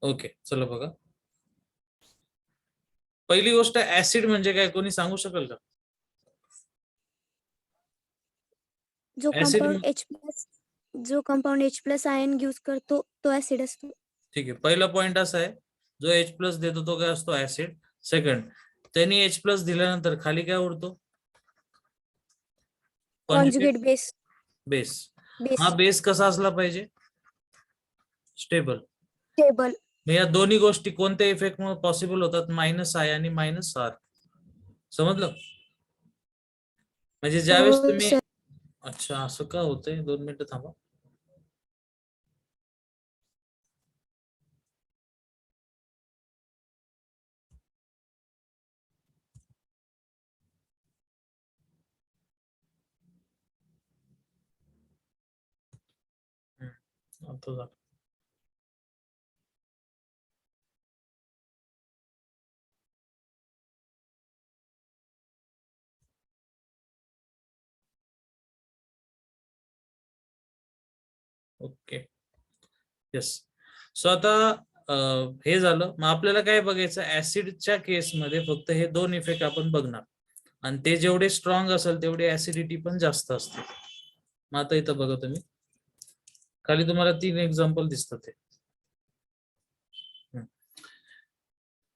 Okay, चला बघा. पहिली गोष्ट ऍसिड म्हणजे काय, कोणी सांगू शकेल का? जो acid compound H plus ion use करतो तो ऍसिड असतो. ठीक आहे, पहिला पॉइंट असा आहे, जो H प्लस देतो तो काय असतो, ऍसिड. सेकंड, त्यांनी H प्लस दिल्यानंतर खाली काय उरतो? Conjugate base. बेस. हा बेस कसा असला पाहिजे? स्टेबल. टेबल. या दोन्ही गोष्टी कोणत्या इफेक्ट मुळे पॉसिबल होतात? -I आणि -R. समजलं? म्हणजे ज्यावेळेस तुम्ही, अच्छा असं का होतंय, 2 मिनिटं थांबा. आता झालं. Okay, yes. सो आता हे झालं. मग आपल्याला काय बघायचं, ऍसिडच्या केसमध्ये फक्त हे 2 इफेक्ट आपण बघणार, आणि ते जेवढे स्ट्रॉंग असेल तेवढी ऍसिडिटी पण जास्त असते. मग आता इथं बघा तुम्ही, खाली तुम्हाला 3 एक्झाम्पल दिसतात. ते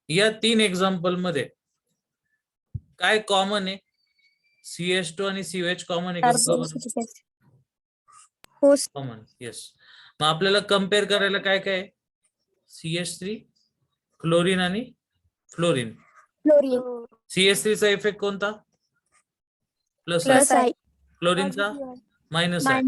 या 3 एक्झाम्पल मध्ये काय कॉमन आहे? CH2 आणि COH कॉमन आहे का? Common, yes. मग आपल्याला कम्पेअर करायला काय काय आहे? CH3, क्लोरीन आणि फ्लोरीन. CH3 चा इफेक्ट कोणता? प्लस आहे. क्लोरीनचा मायनस आहे.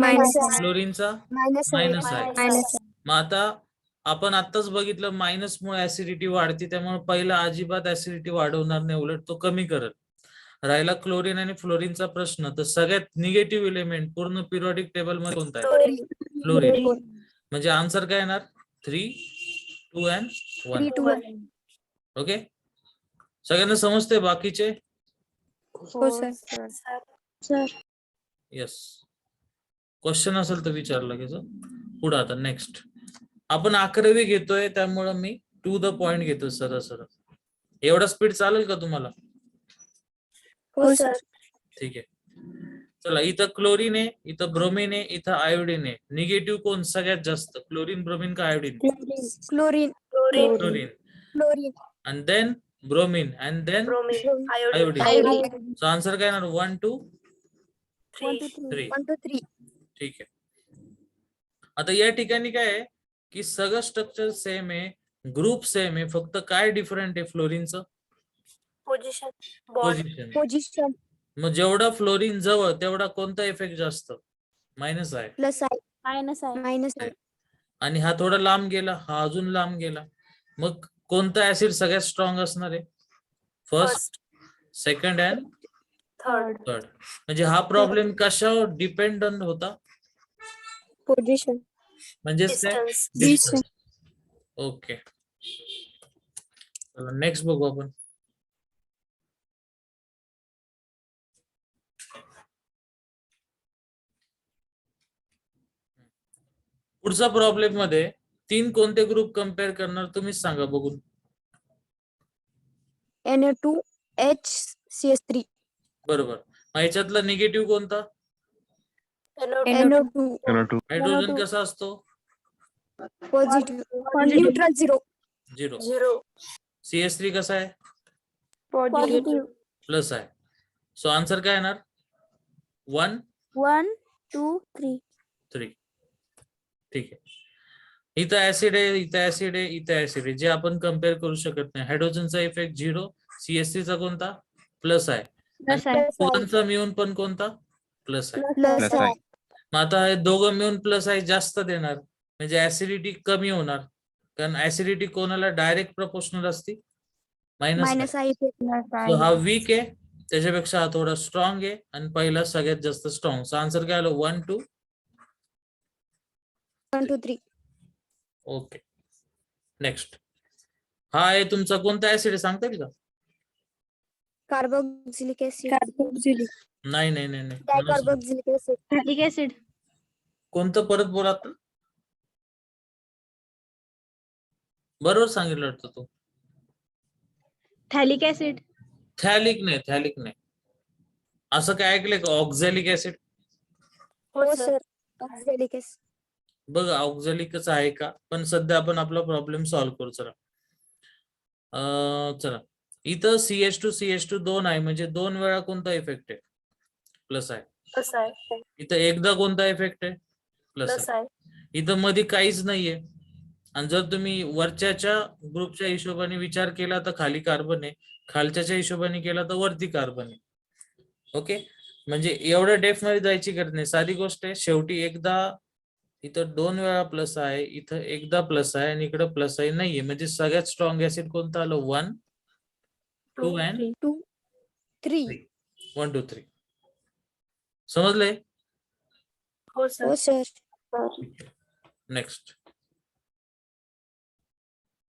फ्लोरीनचा मायनस आहे. मग आता आपण आत्ताच बघितलं, मायनस मुळे ऍसिडिटी वाढते, त्यामुळे पहिला अजिबात ऍसिडिटी वाढवणार नाही, उलट तो कमी करत. राहिला क्लोरीन आणि फ्लोरीनचा प्रश्न, तर सगळ्यात निगेटिव्ह एलिमेंट पूर्ण पिरियडिक टेबल मध्ये कोणता आहे? फ्लोरीन. म्हणजे आन्सर काय येणार? 3, 2 and 1. ओके, सगळ्यांना समजते? बाकीचे येस. क्वेश्चन असेल तर विचार लगेच. पुढे आता नेक्स्ट आपण 11वी घेतोय, त्यामुळे मी टू द पॉइंट घेतो सरळ सरळ. एवढा स्पीड चालेल का तुम्हाला? हो सर. ठीक आहे, चला. इथं क्लोरीन आहे, इथं ब्रोमीन आहे, इथं आयोडीन आहे. निगेटिव्ह कोण सगळ्यात जास्त? क्लोरीन, ब्रोमीन का iodine? Chlorine. Chlorine and then bromine and then iodine. So answer काय येणार? 1, 2, 3. 1 2 3. ठीक आहे. आता या ठिकाणी काय आहे की सगळं स्ट्रक्चर सेम आहे, ग्रुप सेम आहे, फक्त काय डिफरंट आहे? फ्लोरीनचं पोझिशन. मग जेवढा फ्लोरीन जवळ तेवढा कोणता इफेक्ट जास्त? मायनस आहे. प्लस आहे. मायनस आहे. आणि हा थोडा लांब गेला, हा अजून लांब गेला. मग कोणता ऍसिड सगळ्यात स्ट्रॉंग असणार आहे? First, second and third. म्हणजे हा प्रॉब्लेम कशावर डिपेंडंट होता? पोझिशन. म्हणजे डिस्टन्स. ओके, नेक्स्ट बघू आपण. पुढचा प्रॉब्लेम मध्ये 3 कोणते ग्रुप कम्पेअर करणार तुम्हीच सांगा बघून. Na2HCH3. बरोबर. मग याच्यातला निगेटिव्ह कोणता? NO2. हायड्रोजन कसा असतो? पॉझिटिव्ह. न्यूट्रल 0. CH3 कसा आहे? पॉझिटिव्ह. प्लस आहे. सो आन्सर काय येणार? 1 2 3. ठीक आहे. इथं ऍसिड आहे, इथं ऍसिड आहे, इथं ऍसिड आहे, जे आपण कम्पेअर करू शकत नाही. हायड्रोजनचा इफेक्ट 0, CH3 चा कोणता? प्लस आहे. कोणचा मिळून पण कोणता? प्लस आहे. मग आता हे दोघं मिळून प्लस आहे जास्त देणार, म्हणजे ऍसिडिटी कमी होणार, कारण ऍसिडिटी कोणाला डायरेक्ट प्रपोर्शनल असते? मायनस आहे. सो हा वीक आहे, त्याच्यापेक्षा हा थोडा स्ट्रॉंग आहे, आणि पहिला सगळ्यात जास्त स्ट्रॉंग. सो आन्सर काय आलं? 1 2 3. Okay, next. हा आहे तुमचा कोणता ऍसिड आहे सांगता येईल का? Carboxylic acid. नाही. Dicarboxylic acid. कोणतं? परत बोला. बरोबर सांगितलं वाटतं तू. थॅलिक ऍसिड. थॅलिक नाही. असं काय ऐकलंय का ऑक्झॅलिक ऍसिड? हो सर ऑक्झॅलिक ऍसिड. बघ ऑक्झॅलिकच आहे का, पण सध्या आपण आपला प्रॉब्लेम सॉल्व्ह करू. चला चला इथं CH2 2 आहे, म्हणजे 2 वेळा कोणता इफेक्ट आहे? प्लस आहे. प्लस आहे. इथं एकदा कोणता इफेक्ट आहे? प्लस प्लस आहे. आहे. इथं मध्ये काहीच नाहीये. आणि जर तुम्ही वरच्याच्या ग्रुपच्या हिशोबाने विचार केला तर खाली कार्बन आहे, खालच्याच्या हिशोबाने केला तर वरती कार्बन आहे. ओके, म्हणजे एवढं डेप्थ मध्ये जायची गरज नाही. साधी गोष्ट आहे. शेवटी एकदा इथं 2 वेळा प्लस आहे, इथं एकदा प्लस आहे आणि इकडं प्लस आहे नाहीये, म्हणजे सगळ्यात स्ट्रॉंग ऍसिड कोणतं आलं? 1 2 अँड 2 3. 1 2 3. समजलंय? हो हो सर. सर. नेक्स्ट.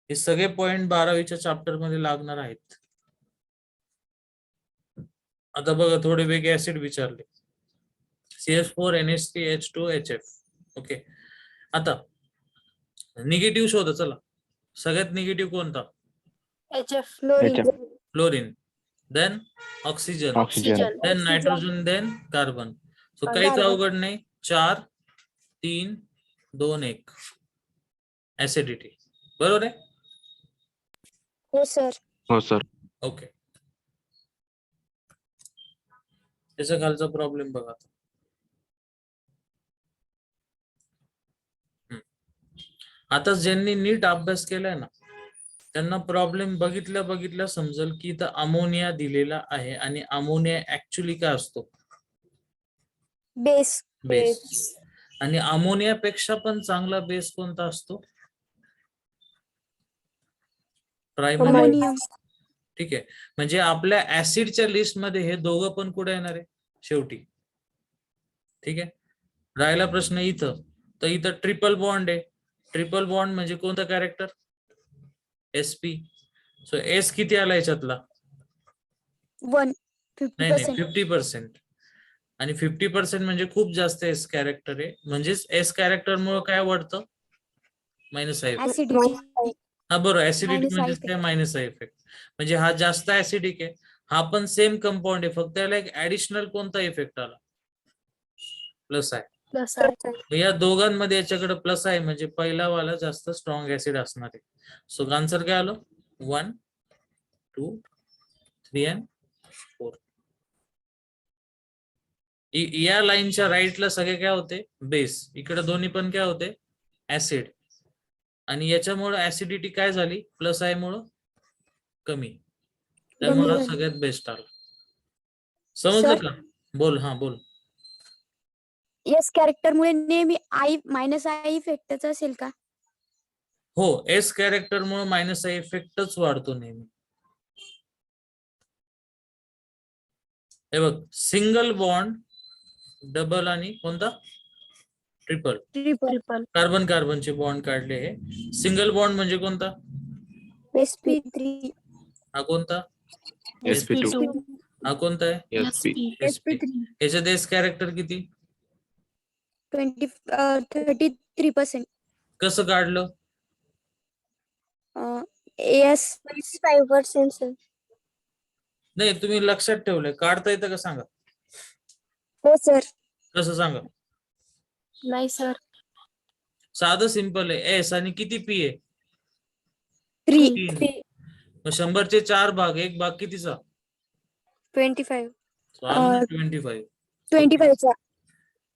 हे सगळे पॉइंट 12वीच्या चॅप्टर मध्ये लागणार आहेत. आता बघा थोडे वेगळे ऍसिड विचारले. CH4 NH3 H2 HF. Okay, आता निगेटिव्ह शोधा. चला, सगळ्यात निगेटिव्ह कोणता? HF. Fluorine, then oxygen, oxygen. Then nitrogen, then carbon. So काहीच कार्बन. अवघड नाही. 4 3 2 1 ऍसिडिटी. बरोबर आहे? हो सर. हो सर. ओके, त्याचा खालचा प्रॉब्लेम बघा. आता ज्यांनी नीट अभ्यास केलाय ना, त्यांना प्रॉब्लेम बघितल्या समजेल की इथं अमोनिया दिलेला आहे आणि अमोनिया ऍक्च्युली काय असतो? बेस. बेस. आणि अमोनियापेक्षा पण चांगला बेस कोणता असतो? प्रायमरी. अमोनियम. ठीक आहे, म्हणजे आपल्या ऍसिडच्या लिस्ट मध्ये हे दोघं पण कुठे येणार आहे? शेवटी. ठीक आहे, राहिला प्रश्न इथं. तर इथं ट्रिपल बॉन्ड आहे. ट्रिपल बॉन्ड म्हणजे कोणता कॅरेक्टर? SP. सो S किती आला याच्यातला? 1 नाही 50%. 50%. आणि 50% म्हणजे खूप जास्त S कॅरेक्टर आहे. म्हणजेच S कॅरेक्टर मुळे काय वाढतं? Minus I effect. ऍसिडिटी. हा बरोबर, ऍसिडिटी Minus I म्हणजे effect. काय? Minus I effect. म्हणजे हा जास्त ऍसिडिक आहे, हा पण सेम कंपाऊंड आहे, फक्त याला एक ऍडिशनल कोणता इफेक्ट आला? प्लस आहे. प्लस आहे. या दोघांमध्ये याच्याकडे प्लस आहे, म्हणजे पहिला वाला जास्त स्ट्रॉंग ऍसिड असणार आहे. सो आन्सर काय आलं? 1 2 3 and 4. या लाईनच्या राईटला सगळे काय होते? बेस. इकडे दोन्ही पण काय होते? ऍसिड. आणि याच्यामुळे ऍसिडिटी काय झाली? प्लस आहे मुळे कमी. त्यामुळे हा कमी झाली. सगळ्यात बेस्ट आला. समजलं सर? का? बोल. हा बोल. एस कॅरेक्टर मुळे नेहमी -I इफेक्टच असेल का? हो, S कॅरेक्टर मुळे मायनस आय इफेक्टच वाढतो नेहमी. हे बघ, सिंगल बॉन्ड, डबल आणि कोणता? ट्रिपल. ट्रिपल. कार्बन कार्बनचे बॉन्ड काढले. हे सिंगल बॉन्ड म्हणजे कोणता? sp3. हा कोणता? SP2. हा कोणता आहे? SP. SP. याच्यात S कॅरेक्टर किती? 33%. कसं काढलं? AS 25%. नाही, तुम्ही लक्षात ठेवलंय. काढता येतं का सांगा? हो सर. कसं सांगा? नाही सर. साधं सिंपल आहे. S आणि किती P आहे? 3. मग 100चे 4 भाग, एक भाग कितीचा? 25. So, आलं ना 25. 25चा.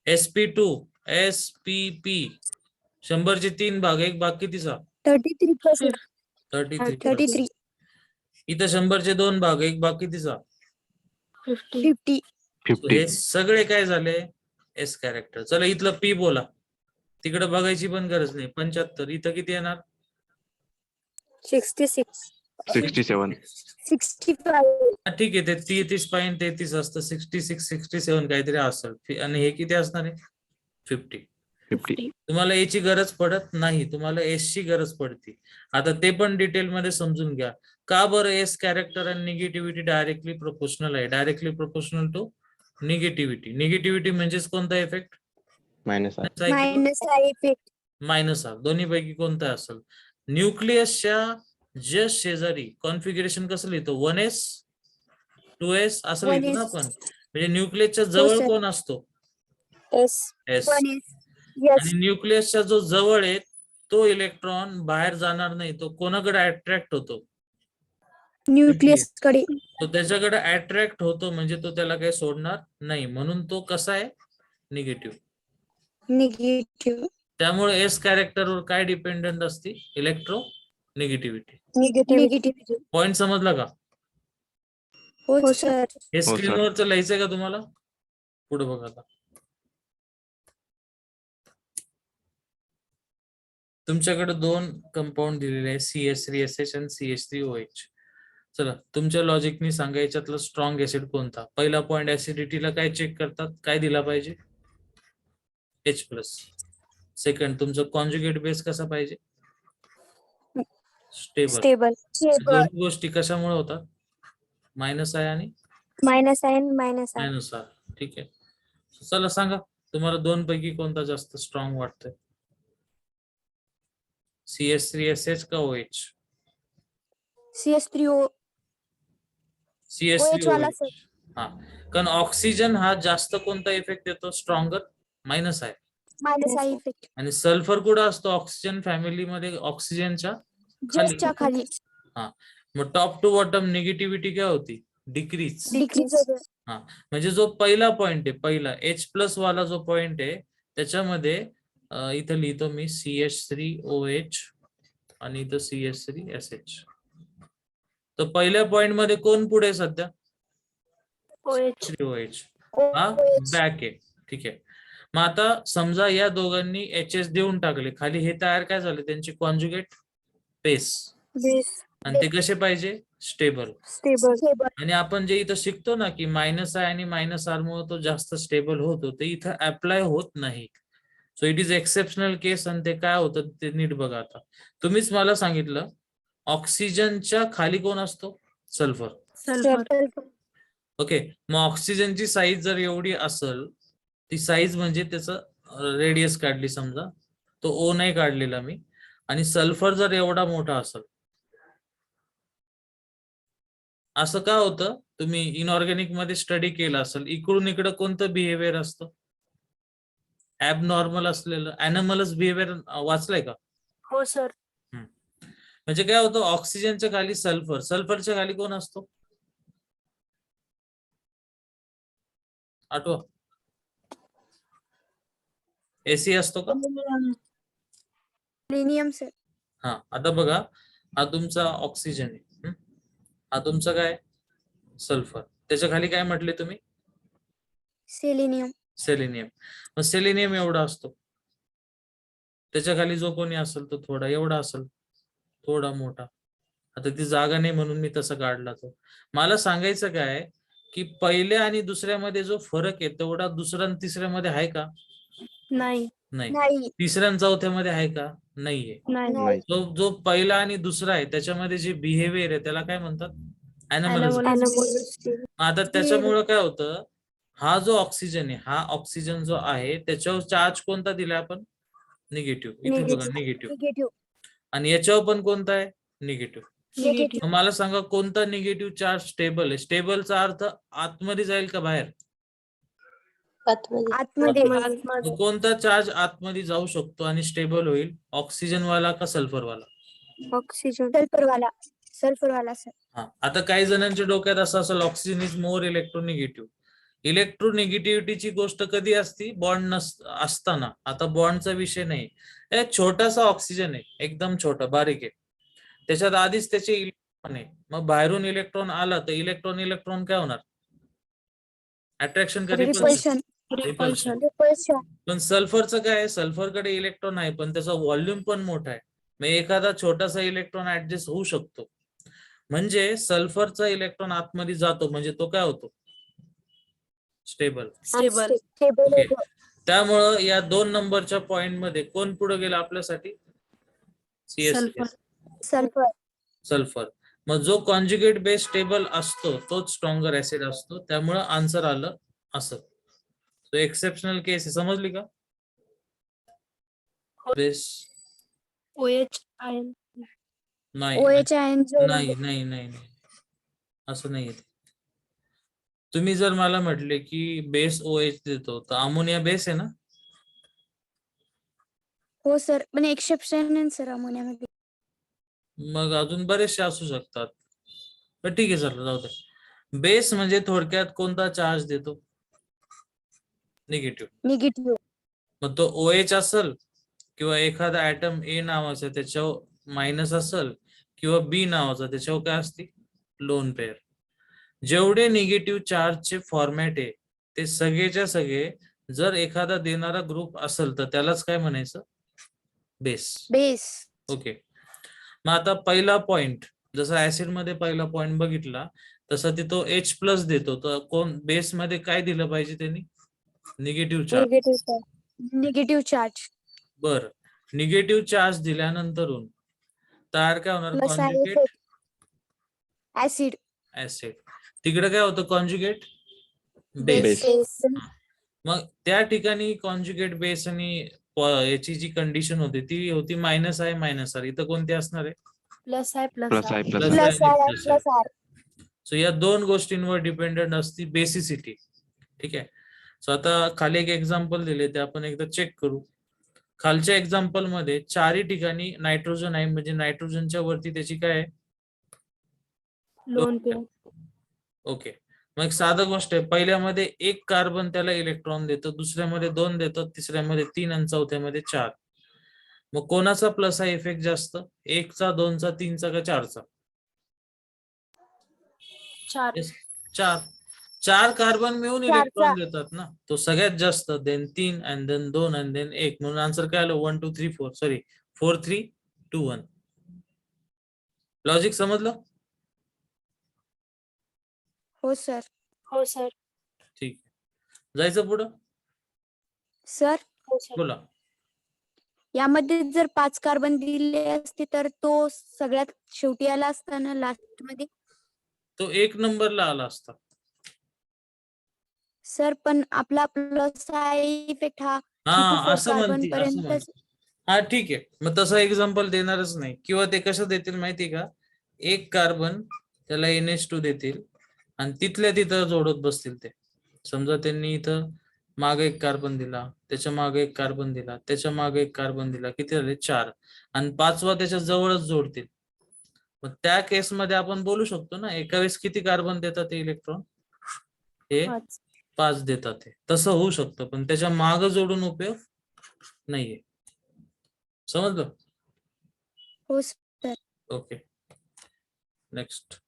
SP2 SPP 100चे 3 भाग, एक भाग कितीचा? 33%. 33. 33. इथं 100चे 2 भाग, एक भाग कितीचा? 50. 50. So, 50. हे सगळे काय झाले? S character. चला इथलं P बोला. तिकडे बघायची पण गरज नाही. 75. इथं किती येणार? 66. 67. 65. हा, ठीक आहे. ते 33.33 असतं. 66 67 काहीतरी असेल. आणि हे किती असणार आहे? 50. 50. तुम्हाला याची गरज पडत नाही, तुम्हाला एस ची गरज पडते. आता ते पण डिटेल मध्ये समजून घ्या. का बरं एस कॅरेक्टर आणि निगेटिव्हिटी डायरेक्टली प्रोपोर्शनल आहे? Directly proportional to negativity. Negativity म्हणजेच कोणता effect? -I. -I effect. Minus R. दोन्ही पैकी कोणता असेल? न्यूक्लियसच्या जस्ट शेजारी कॉन्फिगरेशन कसं लिहितो 1s 2s असं 1s. लिहितो ना आपण. म्हणजे न्यूक्लियसच्या हो, जवळ sir. कोण असतो? S S. 1s. Yes. आणि न्यूक्लियसच्या जो जवळ आहे तो इलेक्ट्रॉन बाहेर जाणार नाही, तो कोणाकडे अट्रॅक्ट होतो? न्यूक्लियस कडे. तो त्याच्याकडे अट्रॅक्ट होतो, म्हणजे तो त्याला काही सोडणार नाही, म्हणून तो कसा आहे? निगेटिव्ह. निगेटिव्ह. त्यामुळे एस कॅरेक्टरवर काय डिपेंडंट असते? Electro negativity. निगेटिव्ह. पॉइंट समजला का? हो सर. हे हो, sir. स्क्रीनवरच लिहायचंय का तुम्हाला? पुढे बघा आता. तुमच्याकडे 2 कंपाऊंड दिलेले आहे, CH3SH आणि CH3OH. चला, तुमच्या लॉजिकनी सांगा याच्यातलं स्ट्रॉंग ऍसिड कोणता? पहिला पॉइंट, ऍसिडिटीला काय चेक करतात? काय दिला पाहिजे? H+. सेकंड, तुमचं कॉन्जुगेट बेस कसा पाहिजे? स्टेबल. स्टेबल. दोन्ही गोष्टी कशामुळे होतात? -I आणि -R. ठीक आहे. चला सांगा, तुम्हाला 2 पैकी कोणता जास्त स्ट्रॉंग वाटतोय? CH3SH का OH? CS3O. OH वाला CH3OH. sir. हा, कारण ऑक्सिजन हा जास्त कोणता इफेक्ट देतो? Stronger -I. -I effect. आणि सल्फर कुठं असतो ऑक्सिजन फॅमिलीमध्ये? ऑक्सिजनच्या जस्टच्या खाली. मग टॉप टू बॉटम निगेटिव्हिटी काय होती? डिक्रीज. डिक्रीज. म्हणजे जो पहिला पॉइंट आहे, पहिला H+ वाला जो पॉइंट आहे, त्याच्यामध्ये इथं लिहितो मी CH3OH आणि इथं CH3SH. तर पहिल्या पॉइंट मध्ये कोण पुढे सध्या? OH. हा बॅक आहे. ठीक आहे. मग आता समजा या दोघांनी HS देऊन टाकले खाली, हे तयार काय झाले? त्यांची कॉन्जुगेट बेस. आणि ते कसे पाहिजे? स्टेबल. स्टेबल. आणि आपण जे इथं शिकतो ना की -I आणि -R मुळे तो जास्त स्टेबल होतो, ते इथं अप्लाय होत नाही. सो इट इज एक्सेप्शनल केस. आणि ते काय होतं ते नीट बघा. आता तुम्हीच मला सांगितलं ऑक्सिजनच्या खाली कोण असतो? सल्फर. Sulphur okay. मग ऑक्सिजनची साईज जर एवढी असेल, ती साईज म्हणजे त्याचं रेडियस काढली समजा, तो O नाही काढलेला मी, आणि सल्फर जर एवढा मोठा असेल, असं का होतं? तुम्ही इनऑर्गॅनिक मध्ये स्टडी केला असेल, इकडून इकडं कोणतं बिहेवियर असतं? ऍबनॉर्मल असलेलं ऍनिमलस बिहेवियर वाचलंय का? हो सर. म्हणजे काय होतं? ऑक्सिजनच्या खाली सल्फर, सल्फरच्या खाली कोण असतो? आठवा. AC असतो का? Selenium sir. हा, आता बघा, हा तुमचा ऑक्सिजन आहे, हा तुमचा काय? सल्फर. त्याच्या खाली काय म्हटले तुम्ही? सेलेनियम. सेलेनियम. मग सेलेनियम एवढा असतो, त्याच्या खाली जो कोणी असेल तो थोडा एवढा असेल, थोडा मोठा. आता ती जागा नाही म्हणून मी तसं काढला. तो मला सांगायचं काय की पहिल्या आणि दुसऱ्यामध्ये जो फरक आहे तेवढा दुसऱ्या आणि तिसऱ्यामध्ये आहे का? नाही. नाही. तिसऱ्या आणि चौथ्यामध्ये आहे का? नाहीये. नाही. जो पहिला आणि दुसरा आहे त्याच्यामध्ये जे बिहेवियर आहे त्याला काय म्हणतात? Anomalous. आता त्याच्यामुळं काय होतं, हा जो ऑक्सिजन आहे, हा ऑक्सिजन जो आहे त्याच्यावर चार्ज कोणता दिला आपण? निगेटिव्ह. इथे बघा, निगेटिव्ह. आणि याच्यावर पण कोणता आहे? निगेटिव्ह. मला सांगा कोणता निगेटिव्ह चार्ज स्टेबल आहे? स्टेबलचा अर्थ आतमध्ये जाईल का बाहेर? आतमध्ये. मग कोणता चार्ज आतमध्ये जाऊ शकतो आणि स्टेबल होईल? ऑक्सिजन वाला का सल्फर वाला? ऑक्सिजन. सल्फर वाला सर. हा, आता काही जणांच्या डोक्यात असं असेल ऑक्सिजन इज मोर इलेक्ट्रोनिगेटिव्ह. इलेक्ट्रोनिगेटिव्हिटीची गोष्ट कधी असती? बॉन्ड असताना. आता बॉन्डचा विषय नाही, छोटासा ऑक्सिजन आहे, एकदम छोटा बारीक आहे, त्याच्यात आधीच त्याचे इलेक्ट्रॉन आहे. मग बाहेरून इलेक्ट्रॉन आला तर इलेक्ट्रॉन काय होणार? अट्रॅक्शन का रिपल्शन? रिपल्शन. पण सल्फरचं काय आहे? सल्फरकडे इलेक्ट्रॉन आहे पण त्याचा व्हॉल्यूम पण मोठा आहे, मग एखादा छोटासा इलेक्ट्रॉन ऍडजस्ट होऊ शकतो. म्हणजे सल्फरचा इलेक्ट्रॉन आतमध्ये जातो म्हणजे तो काय होतो? स्टेबल. ओके. त्यामुळं या 2 नंबरच्या पॉइंट मध्ये कोण पुढे गेला आपल्यासाठी? सल्फर. मग जो कॉन्जुगेट बेस स्टेबल असतो तोच स्ट्रॉंगर ऍसिड असतो. त्यामुळं आन्सर आलं असं. तो एक्सेप्शनल केस आहे, समजली का? Base OH ion. नाही OH आयन नाही नाही नाही नाही. असं नाही येत. तुम्ही जर मला म्हटले की बेस OH देतो तर अमोनिया बेस आहे ना. हो सर, पण एक्सेप्शन आहे सर अमोनियामध्ये. मग अजून बरेचसे असू शकतात. पण ठीक आहे चला जाऊ दे. बेस म्हणजे थोडक्यात कोणता चार्ज देतो? निगेटिव्ह. निगेटिव्ह. मग तो OH असेल किंवा एखादा ऍटम A नावाचा त्याच्यावर मायनस असेल किंवा B नावाचा त्याच्यावर काय असते? Lone pair. जेवढे निगेटिव्ह चार्जचे फॉर्मॅट आहे ते सगळेच्या सगळे जर एखादा देणारा ग्रुप असेल तर त्यालाच काय म्हणायचं? बेस. बेस. ओके. मग आता पहिला पॉइंट, जसा ऍसिड मध्ये पहिला पॉइंट बघितला तसा ते तो H+ देतो, तर कोण बेस मध्ये काय दिलं पाहिजे त्यांनी? Negative charge. Negative charge. बर, निगेटिव्ह चार्ज दिल्यानंतरून तयार काय होणार? Plus conjugate acid. ऍसिड. तिकडे काय होतं? Conjugate base. बेस. मग त्या ठिकाणी कॉन्जुगेट बेस आणि याची जी कंडिशन होती ती होती -I-R. इथं कोणती असणार आहे? प्लस आहे प्लस प्लस आहे आहे. प्लस प्लस आहे. आहे आणि प्लस आहे. सो या दोन गोष्टींवर डिपेंडेंट असते बेसिसिटी. ठीक आहे. सो आता खाली एक एक्झाम्पल दिले ते आपण एकदा चेक करू. खालच्या एक्झाम्पल मध्ये चारही ठिकाणी नायट्रोजन आहे, म्हणजे नायट्रोजनच्या वरती त्याची काय आहे? Lone pair. ओके. मग एक साधं गोष्ट आहे, पहिल्यामध्ये एक कार्बन त्याला इलेक्ट्रॉन देतं, दुसऱ्यामध्ये 2 देतात, तिसऱ्यामध्ये 3 आणि चौथ्यामध्ये 4. मग कोणाचा प्लस आहे इफेक्ट जास्त? 1 चा, 2 चा, 3 चा का 4 चा? 4. 4. 4 कार्बन मिळून इलेक्ट्रॉन देतात ना, तो सगळ्यात जास्त, then 3 and then 2 and then 1, म्हणून आन्सर काय आलं? 1 2 3 4. सॉरी, 4 3 2 1. लॉजिक समजलं? हो सर. हो सर. ठीक. जायचं पुढं? सर, हो सर. बोला. यामध्ये जर 5 कार्बन दिले असते तर तो सगळ्यात शेवटी आला असता ना लास्ट मध्ये? तो 1 नंबरला आला असता. सर, पण आपला प्लस इफेक्ट हा 3 to 4 असं कार्बन म्हणते, असं पर्यंत. म्हणते. हा ठीक आहे, मग तसं एक्झाम्पल देणारच नाही. किंवा ते कसं देतील माहिती का? 1 कार्बन त्याला NH2 देतील आणि तिथल्या तिथं जोडत बसतील ते. समजा त्यांनी इथं मागे 1 कार्बन दिला, त्याच्या मागे 1 कार्बन दिला, त्याच्या मागे 1 कार्बन दिला, किती झाले? 4. आणि 5वा त्याच्या जवळच जोडतील. मग त्या केसमध्ये आपण बोलू शकतो ना, एका वेळेस किती कार्बन देतात ते इलेक्ट्रॉन? हे 5 देतात. ते तसं होऊ शकतं, पण त्याच्या माग जोडून उपयोग नाहीये. समजलं? हो सर. ओके. नेक्स्ट.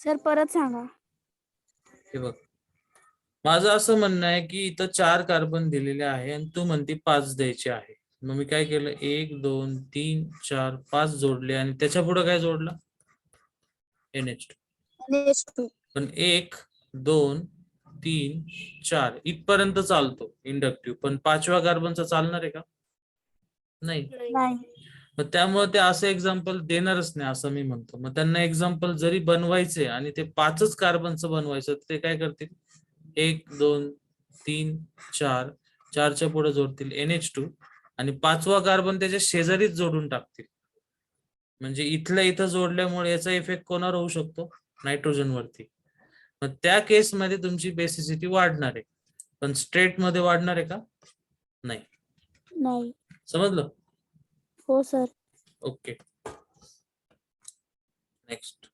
सर, परत सांगा. हे बघ, माझं असं म्हणणं आहे की इथं 4 कार्बन दिलेले आहे आणि तू म्हणती 5 द्यायचे आहे. मग मी काय केलं? 1 2 3 4 5 जोडले आणि त्याच्या पुढे काय जोडलं? NH2. पण 1 2 3 4 इथपर्यंत चालतो इंडक्टिव्ह, पण 5व्या कार्बनचा चालणार आहे का? नाही. नाही. मग त्यामुळे ते असं एक्झाम्पल देणारच नाही असं मी म्हणतो. मग त्यांना एक्झाम्पल जरी बनवायचे आणि ते 5च कार्बनचं बनवायचं, ते काय करतील? 1 2 3 4 4च्या पुढे जोडतील NH2 आणि 5वा कार्बन त्याच्या शेजारीच जोडून टाकतील. म्हणजे इथल्या इथं जोडल्यामुळे याचा इफेक्ट कोणावर होऊ शकतो? नायट्रोजन वरती. मग त्या केसमध्ये तुमची बेसिसिटी वाढणार आहे, पण स्ट्रेट मध्ये वाढणार आहे का? नाही. नाही. समजलं? हो सर. ओके. नेक्स्ट.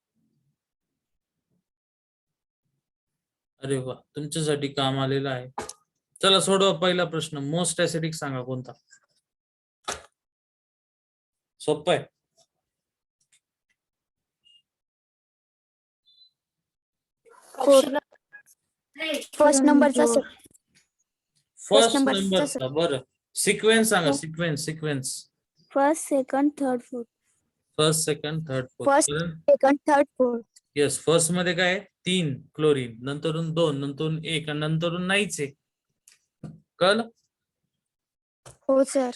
अरे वा, तुमच्यासाठी काम आलेलं आहे. चला सोडवा पहिला प्रश्न. मोस्ट ऍसिडिक सांगा कोणता? सोपं आहे. फर्स्ट नंबरचा सर. फर्स्ट नंबरचा नंबरचा. बरं, सिक्वेन्स सांगा. Sequence. First, second, third, fourth. First, second, third, first, fourth. Second, third, fourth. Yes. First मध्ये काय? 3 क्लोरीन, नंतरून 2, नंतरून 1 आणि नंतरून नाहीच आहे. कळलं? हो सर.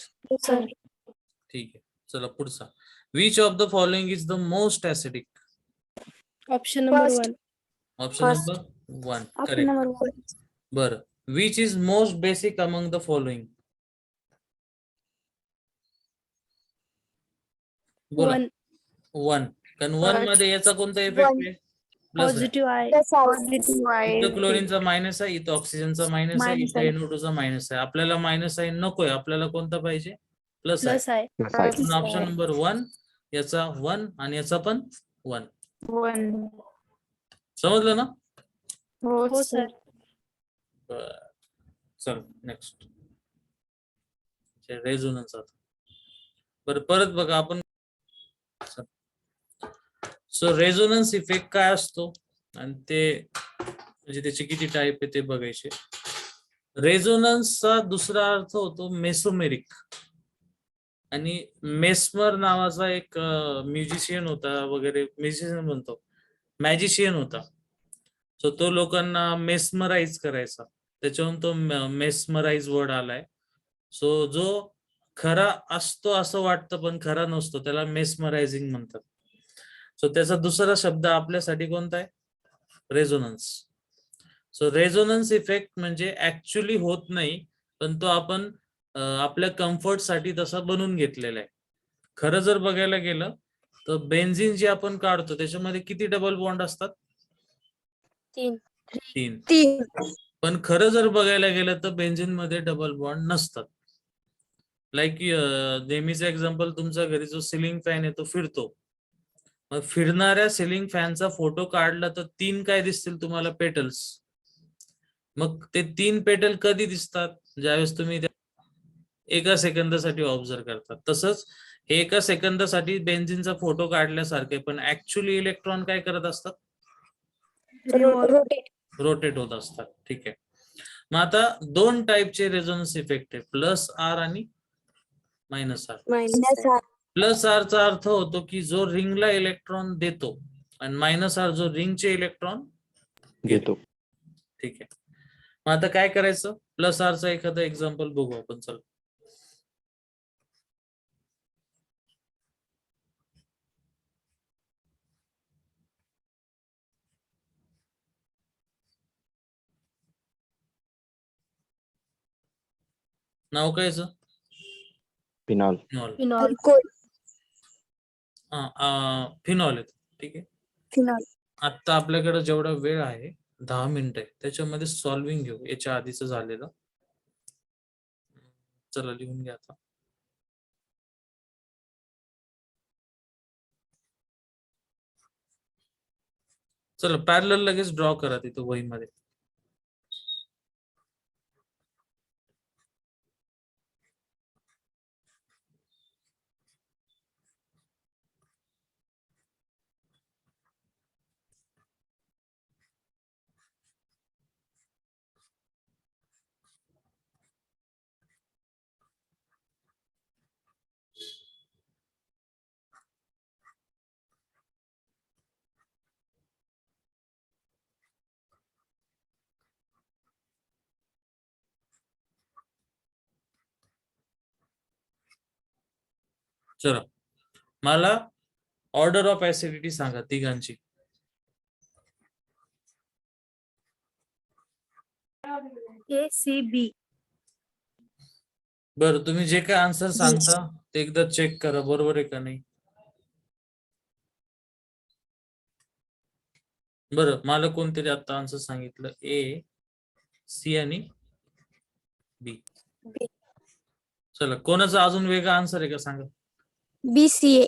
ठीक आहे. चला पुढचा. Which of the following is the most acidic? Option number 1. Option number 1 correct. Number 1. बरं. Which is most basic among the following? बोला. 1. 1, कारण 1 मध्ये याचा कोणता इफेक्ट आहे? प्लस आहे. पॉझिटिव्ह आहे. इथं क्लोरीनचा मायनस आहे, इथं ऑक्सिजनचा मायनस आहे, इथं NO2 चा मायनस आहे. आपल्याला मायनस साइन नकोय, आपल्याला कोणता पाहिजे? प्लस आहे. प्लस आहे. म्हणून ऑप्शन नंबर 1 याचा 1 आणि याचा पण 1. समजलं ना? हो सर. चल नेक्स्ट रेझोनन्स. बरं परत बघा आपण. सो रेझोनन्स इफेक्ट काय असतो आणि ते म्हणजे त्याचे किती टाईप आहे ते बघायचे. रेझोनन्सचा दुसरा अर्थ होतो मेसोमेरिक. आणि मेस्मर नावाचा एक म्युझिशियन होता वगैरे, म्युझिशियन म्हणतो, मॅजिशियन होता. सो तो लोकांना मेस्मराइज करायचा, त्याच्यावरून तो मेस्मराइज वर्ड आलाय. सो जो खरा असतो असं वाटतं पण खरा नसतो त्याला मेस्मरायझिंग म्हणतात. सो त्याचा दुसरा शब्द आपल्यासाठी कोणता आहे? रेझोनन्स. सो रेझोनन्स इफेक्ट म्हणजे ऍक्च्युअली होत नाही, पण तो आपण आपल्या कम्फर्ट साठी तसा बनवून घेतलेला आहे. खरं जर बघायला गेलं तर बेन्झिन जे आपण काढतो त्याच्यामध्ये किती डबल बॉन्ड असतात? 3. पण खरं जर बघायला गेलं तर बेन्झिन मध्ये डबल बॉन्ड नसतात. लाईक नेहमीचं एक्झाम्पल, तुमच्या घरी जो सिलिंग फॅन आहे तो फिरतो. मग फिरणाऱ्या सिलिंग फॅनचा फोटो काढला तर 3 काय दिसतील तुम्हाला? पेटल्स. मग ते 3 पेटल कधी दिसतात? ज्यावेळेस तुम्ही एका सेकंदासाठी ऑब्झर्व करतात. तसंच हे एका सेकंदासाठी बेन्झिनचा फोटो काढल्यासारखे, पण ऍक्च्युअली इलेक्ट्रॉन काय करत असतात? रोटेट होत असतात. ठीक आहे. मग आता 2 टाईपचे रेझोनन्स इफेक्ट आहे, प्लस आर आणि मायनस आर. प्लस आर चा अर्थ होतो की जो रिंगला इलेक्ट्रॉन देतो आणि मायनस आर जो रिंगचे इलेक्ट्रॉन घेतो. ठीक आहे. मग आता काय करायचं? प्लस आर चा एखादा एक्झाम्पल बघू आपण. चल नाव काय याचं? फिनॉल. फिनॉल. फिनॉल आहे. ठीक आहे. आता आपल्याकडे जेवढा वेळ आहे 10 मिनिटं आहे, त्याच्यामध्ये सॉल्विंग घेऊ याच्या आधीच झालेलं. चला लिहून घ्या आता. चला पॅरलल लगेच ड्रॉ करा तिथं वहीमध्ये. चला मला ऑर्डर ऑफ ऍसिडिटी सांगा तिघांची. ACB. बरं तुम्ही जे काय आन्सर सांगता ते एकदा चेक करा, बरोबर आहे का नाही. बरं मला कोणतरी आता आन्सर सांगितलं A, C आणि B. चला कोणाचा अजून वेगळा आन्सर आहे का सांगा. BCA.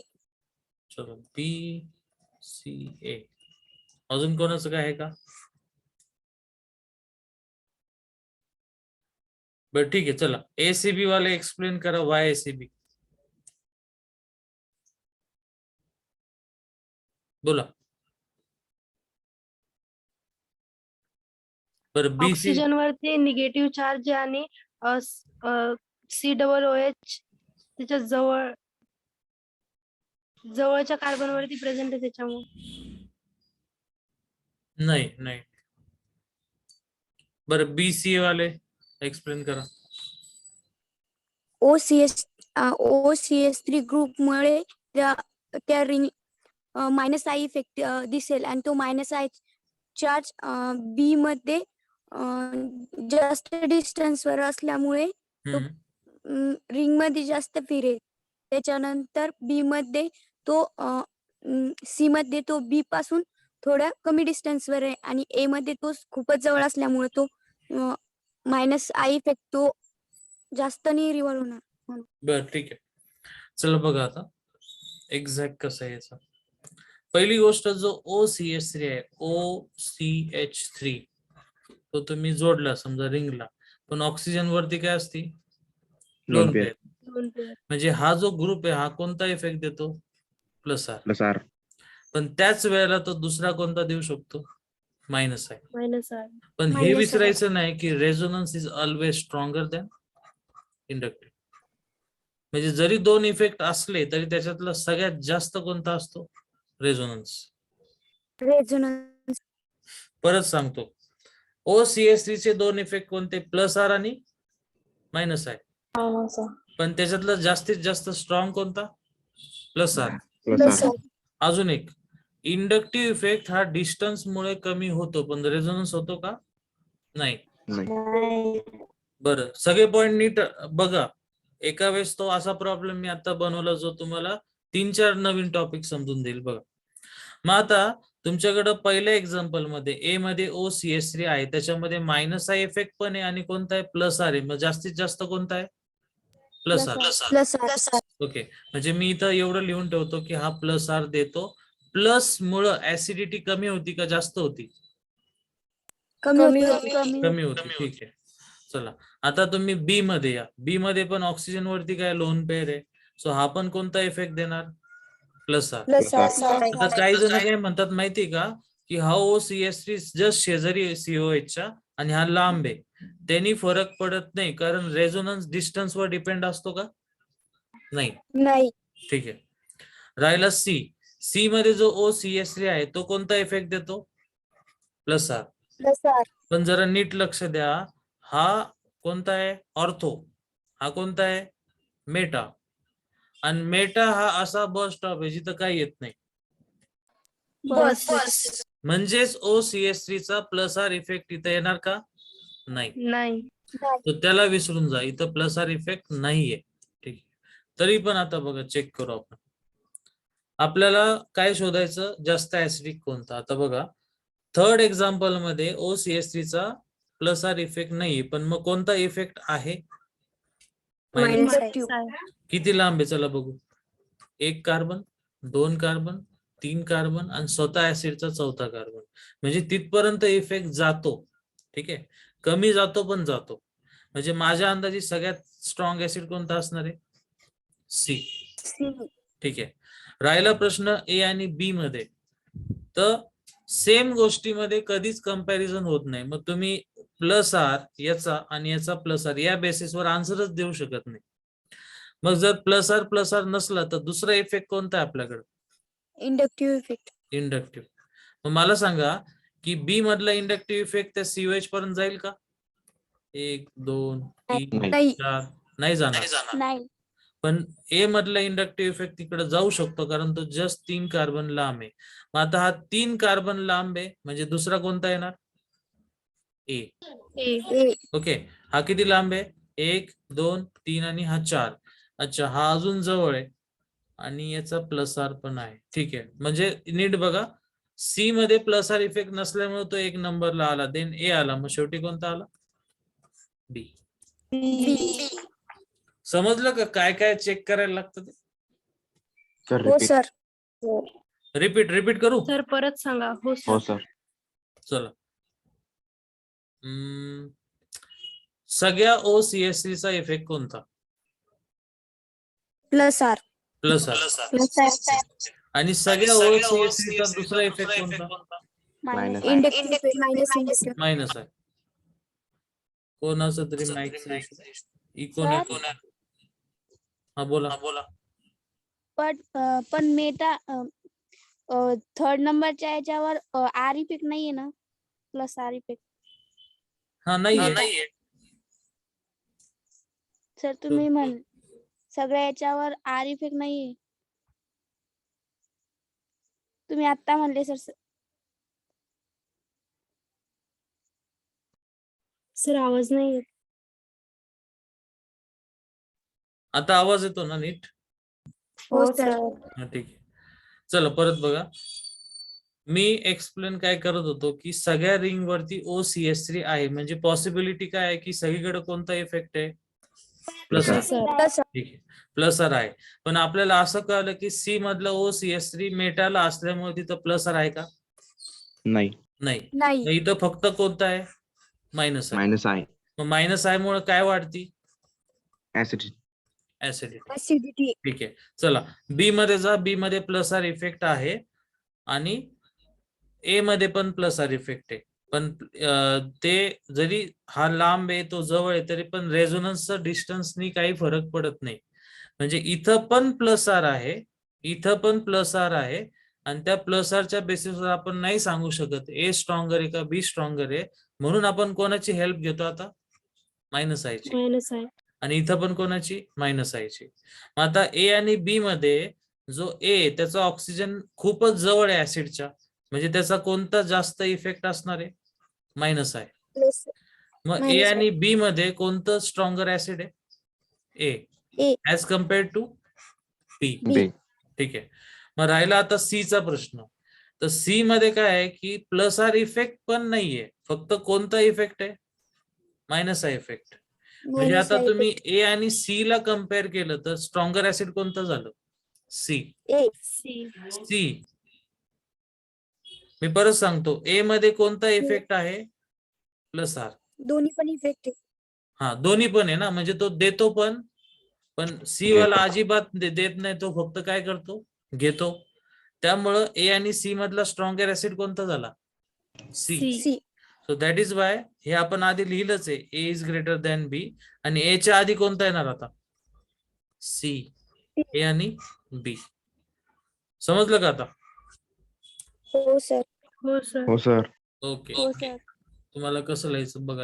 चलो BCA. अजून कोणाचं काय आहे का? बरं ठीक आहे. चला ACB वाले एक्सप्लेन करा वाय ACB. बोला. बरं BC. ऑक्सिजन वरती निगेटिव्ह चार्ज आणि COOH त्याच्या जवळच्या कार्बन वरती प्रेझेंट आहे त्याच्यामुळे. नाही नाही. बरं BCA वाले एक्सप्लेन करा. OCS3 ग्रुपमुळे त्या रिंग मायनस आय इफेक्ट दिसेल आणि तो मायनस आय चार्ज बी मध्ये जास्त डिस्टन्स वर असल्यामुळे तो रिंग मध्ये जास्त फिरेल. त्याच्यानंतर बी मध्ये तो सी मध्ये तो बी पासून थोड्या कमी डिस्टन्सवर आहे आणि ए मध्ये तो खूपच जवळ असल्यामुळे तो मायनस आय इफेक्ट तो जास्त नाही रिव्हॉल्व होणार. बर ठीक आहे. चला बघा आता एक्झॅक्ट कसं आहे याचा. पहिली गोष्ट जो OCH3 आहे, OCH3 तो तुम्ही जोडला समजा रिंगला, पण ऑक्सिजन वरती काय असती? Lone lone pair. पेअर. दोन पेअर. म्हणजे हा जो ग्रुप आहे हा कोणता इफेक्ट देतो? Plus R. Plus R. पण त्याच वेळेला तो दुसरा कोणता देऊ शकतो? Minus I. Minus I. पण हे Minus I. विसरायचं नाही की resonance is always stronger than inductive. म्हणजे जरी दोन इफेक्ट असले तरी त्याच्यातला सगळ्यात जास्त कोणता असतो? रेझोनन्स. रेझोनन्स. परत सांगतो, OCH3 चे दोन इफेक्ट कोणते? प्लस आर आणि मायनस आय. Minus I. पण त्याच्यातला जास्तीत जास्त स्ट्रॉंग कोणता? Plus R. Plus R. अजून एक, इंडक्टिव्ह इफेक्ट हा डिस्टन्स मुळे कमी होतो, पण रेझोनन्स होतो का? नाही. नाही. बरं, सगळे पॉइंट नीट बघा. एका वेळेस तो असा प्रॉब्लेम मी आता बनवला जो तुम्हाला 3-4 नवीन टॉपिक समजून देईल. बघा मग आता तुमच्याकडे पहिल्या एक्झाम्पल मध्ये ए मध्ये OCH3 आहे, त्याच्यामध्ये मायनस आय इफेक्ट पण आहे आणि कोणता आहे? प्लस आर आहे. मग जास्तीत जास्त कोणता आहे? Plus R. Plus R. Okay, म्हणजे मी इथं एवढं लिहून ठेवतो की हा प्लस आर देतो. प्लस मुळे ऍसिडिटी कमी होती का जास्त होती? कमी कमी होती. ठीक आहे. चला आता तुम्ही बी मध्ये या. बी मध्ये पण ऑक्सिजन वरती काय लोन पेअर आहे, सो हा पण कोणता इफेक्ट देणार? Plus R. प्लस आता काही जण काय म्हणतात माहिती का, की हा OCH3 जस्ट शेजारी COH च्या आणि हा लांब आहे, त्यांनी फरक पडत नाही कारण रेझोनन्स डिस्टन्स वर डिपेंड असतो का? नाही. नाही. ठीक आहे. राहिला सी मध्ये जो OCH3 आहे तो कोणता इफेक्ट देतो? Plus R. Plus R. पण जरा नीट लक्ष द्या, हा कोणता आहे? ऑर्थो. हा कोणता आहे? मेटा. आणि मेटा हा असा बस स्टॉप आहे जिथं काही येत नाही. बस. म्हणजेच OCH3 चा प्लस आर इफेक्ट इथं येणार का? नाही. नाही. तर त्याला विसरून जा, इथं प्लस आर इफेक्ट नाहीये. ठीक आहे. तरी पण आता बघा चेक करू आपण. आपल्याला काय शोधायचं? जास्त ऍसिडिक कोणता? आता बघा थर्ड एक्झाम्पल मध्ये OCH3 चा प्लस आर इफेक्ट नाही, पण मग कोणता इफेक्ट आहे? Minus I. किती लांब आहे चला बघू. 1 कार्बन, 2 कार्बन, 3 कार्बन आणि स्वतः ऍसिडचा 4था कार्बन. म्हणजे तिथपर्यंत इफेक्ट जातो. ठीक आहे, कमी जातो पण जातो. म्हणजे माझ्या अंदाजे सगळ्यात स्ट्रॉंग ऍसिड कोणता असणार आहे? सी. ठीक आहे. राहिला प्रश्न ए आणि बी मध्ये. तर सेम गोष्टीमध्ये कधीच कंपॅरिझन होत नाही. मग तुम्ही प्लस आर याचा आणि याचा प्लस आर या बेसिसवर आन्सरच देऊ शकत नाही. मग जर प्लस आर नसला तर दुसरा इफेक्ट कोणता आहे आपल्याकडे? Inductive effect. इंडक्टिव्ह. मग मला सांगा की बी मधला इंडक्टिव्ह इफेक्ट त्या COH पर्यंत जाईल का? 1 2 3 नाही. 4 नाही जाणार. नाही. पण ए मधला इंडक्टिव्ह इफेक्ट तिकडे जाऊ शकतो कारण तो जस्ट 3 कार्बन लांब आहे. मग आता हा 3 कार्बन लांब आहे म्हणजे दुसरा कोणता येणार? ए. ओके, हा किती लांब आहे? 1 2 3 आणि हा 4. अच्छा, हा अजून जवळ आहे आणि याचा प्लस आर पण आहे. ठीक आहे, म्हणजे नीट बघा, सी मध्ये प्लस आर इफेक्ट नसल्यामुळे तो 1 नंबरला आला, देन ए आला, मग शेवटी कोणता आला? बी. समजलं का काय काय चेक करायला लागतं ते? सर हो रिपीट. सर. रिपीट करू? सर परत सांगा. हो हो सर. सर. चला. सगळ्या OCH3 चा इफेक्ट कोणता? Plus R. Plus R. Plus R. आणि सगळ्या OCH3 चा दुसरा इफेक्ट कोणता? Minus. Inductive effect minus inductive. Minus आहे. कोणाचं तरी माईकचा इकोन. हा बोला. पण मेटा थर्ड नंबरच्या याच्यावर आर इफेक्ट नाहीये ना? Plus R effect. हा नाहीये. सर तुम्ही म्हण सगळ्या याच्यावर आर इफेक्ट नाहीये. तुम्ही आता म्हणले सर. सर आवाज नाही येत. आता आवाज येतो ना नीट? हो सर. हा ठीक आहे. चला परत बघा. मी एक्सप्लेन काय करत होतो की सगळ्या रिंग वरती OCH3 आहे, म्हणजे पॉसिबिलिटी काय आहे की सगळीकडे कोणता इफेक्ट आहे? Plus R. ठीक आहे, प्लस आर आहे. पण आपल्याला असं कळलं की सी मधलं OCH3 मेटाला असल्यामुळे तिथं प्लस आर आहे का? नाही. नाही. नाही. मग इथं फक्त कोणता आहे? मायनस आहे. मायनस आहे. मग मायनस आहे मुळे काय वाढती? ऍसिडिटी. ऍसिडिटी. ऍसिडिटी. ठीक आहे, चला बी मध्ये जा. बी मध्ये प्लस आर इफेक्ट आहे आणि ए मध्ये पण प्लस आर इफेक्ट आहे. पण ते जरी हा लांब आहे तो जवळ आहे तरी पण रेझोनन्सचा डिस्टन्सनी काही फरक पडत नाही. म्हणजे इथं पण प्लस आर आहे, इथं पण प्लस आर आहे, आणि त्या प्लस आरच्या बेसिसवर आपण नाही सांगू शकत ए स्ट्रॉंगर आहे का बी स्ट्रॉंगर आहे. म्हणून आपण कोणाची हेल्प घेतो आता? मायनस आयची. मायनस आहे. आणि इथं पण कोणाची? मायनस आयची. मग आता ए आणि बी मध्ये जो ए त्याचा ऑक्सिजन खूपच जवळ आहे ऍसिडच्या, म्हणजे त्याचा कोणता जास्त इफेक्ट असणार आहे? मायनस आहे. मग ए Minus आणि बी मध्ये कोणतं स्ट्रॉंगर ऍसिड आहे? ए A. As compare to be. बी. ठीक आहे. मग राहिला आता सी चा प्रश्न. तर सी मध्ये काय आहे की प्लस आर इफेक्ट पण नाहीये, फक्त कोणता इफेक्ट आहे? Minus I effect. म्हणजे Minus आता I तुम्ही effect. ए आणि सी ला कम्पेअर केलं तर स्ट्रॉंगर ऍसिड कोणतं झालं? सी. A. सी. सी. मी परत सांगतो, ए मध्ये कोणता इफेक्ट आहे? Plus R. दोन्ही पण इफेक्ट आहे. हा, दोन्ही पण आहे ना, म्हणजे तो देतो पण सी वाला अजिबात देत नाही, तो फक्त काय करतो? घेतो. त्यामुळं ए आणि सी मधला स्ट्रॉंगर ऍसिड कोणता झाला? C. C. C. So that is why हे आपण आधी लिहिलंच आहे, A is greater than B. आणि ए च्या आधी कोणता येणार आता? सी. ए आणि बी. समजलं का आता? हो सर. हो सर. हो सर. ओके. हो सर. तुम्हाला कसं लिहायचं बघा.